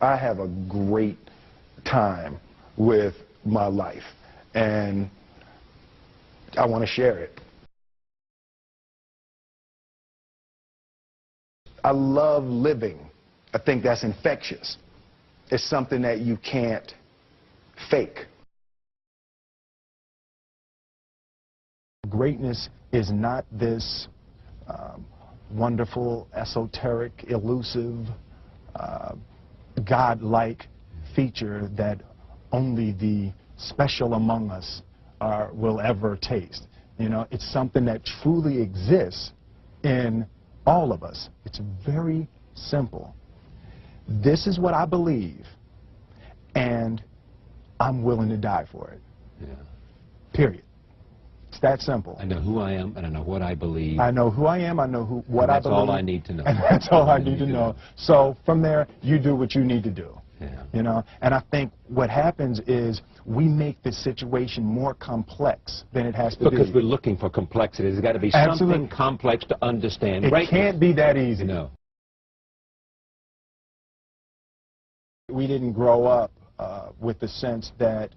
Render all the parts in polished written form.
I have a great time with my life, and I want to share it. I love living. I think that's infectious. It's something that you can't fake. Greatness is not this wonderful, esoteric, elusive, God-like feature that only the special among us will ever taste. You know, it's something that truly exists in all of us. It's very simple. This is what I believe, and I'm willing to die for it. Yeah. Period. It's that simple. I know who I am, and I know what I believe. I know who I am, I know what I believe. That's all I need to know. And that's all I need to know. So from there, you do what you need to do. Yeah. You know, and I think what happens is we make the situation more complex than it has to be. Because we're looking for complexity. There's got to be something complex to understand. It can't be that easy. No. We didn't grow up with the sense that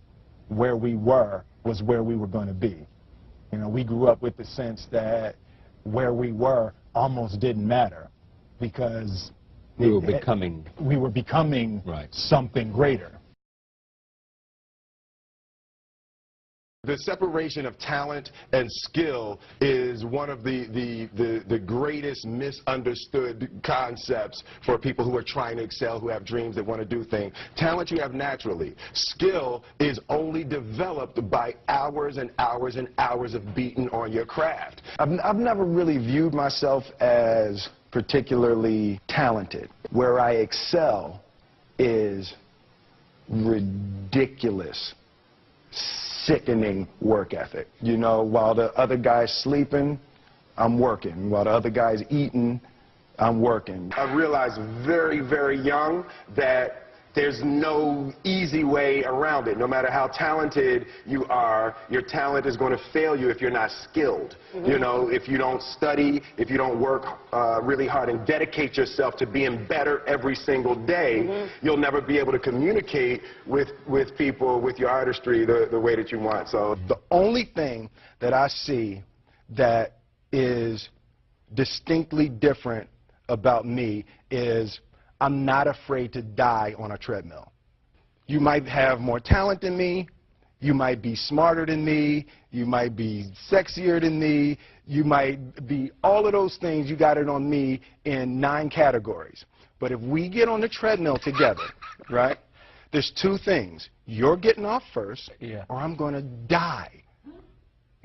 where we were was where we were going to be. You know, we grew up with the sense that where we were almost didn't matter because we were becoming right. Something greater. The separation of talent and skill is one of the greatest misunderstood concepts for people who are trying to excel, who have dreams, that want to do things. Talent you have naturally. Skill is only developed by hours and hours and hours of beating on your craft. I've never really viewed myself as particularly talented. Where I excel is ridiculous, sickening work ethic. You know, while the other guy's sleeping, I'm working. While the other guy's eating, I'm working. I realized very, very young that there's no easy way around it. No matter how talented you are, your talent is going to fail you if you're not skilled. You know, if you don't study, if you don't work really hard and dedicate yourself to being better every single day, you'll never be able to communicate with people, with your artistry, the way that you want. So the only thing that I see that is distinctly different about me is I'm not afraid to die on a treadmill. You might have more talent than me, you might be smarter than me, you might be sexier than me, you might be all of those things. You got it on me in 9 categories. But if we get on the treadmill together, right, there's 2 things. You're getting off first, or I'm going to die.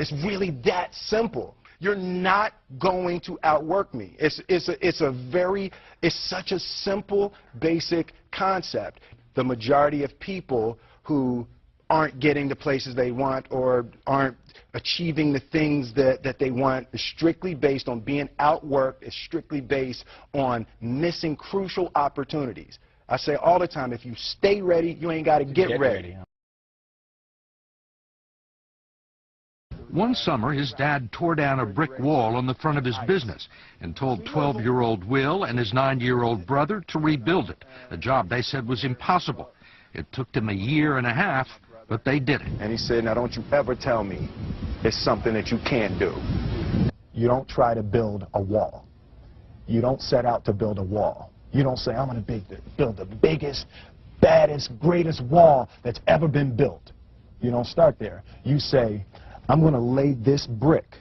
It's really that simple. You're not going to outwork me. It's such a simple, basic concept. The majority of people who aren't getting the places they want or aren't achieving the things that they want is strictly based on being outworked, is strictly based on missing crucial opportunities. I say all the time, if you stay ready, you ain't got to get ready. One summer, his dad tore down a brick wall on the front of his business and told 12-year-old Will and his 9-year-old brother to rebuild it, a job they said was impossible. It took them 1.5 years, but they did it. And he said, now don't you ever tell me it's something that you can't do. You don't try to build a wall. You don't set out to build a wall. You don't say, I'm going to build the biggest, baddest, greatest wall that's ever been built. You don't start there. You say, I'm going to lay this brick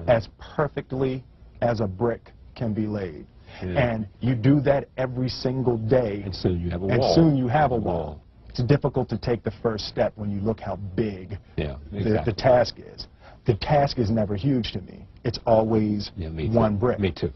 as perfectly as a brick can be laid. And you do that every single day. And soon you have a wall. And soon you have a wall. It's difficult to take the first step when you look how big the task is. The task is never huge to me. It's always one brick. Me too.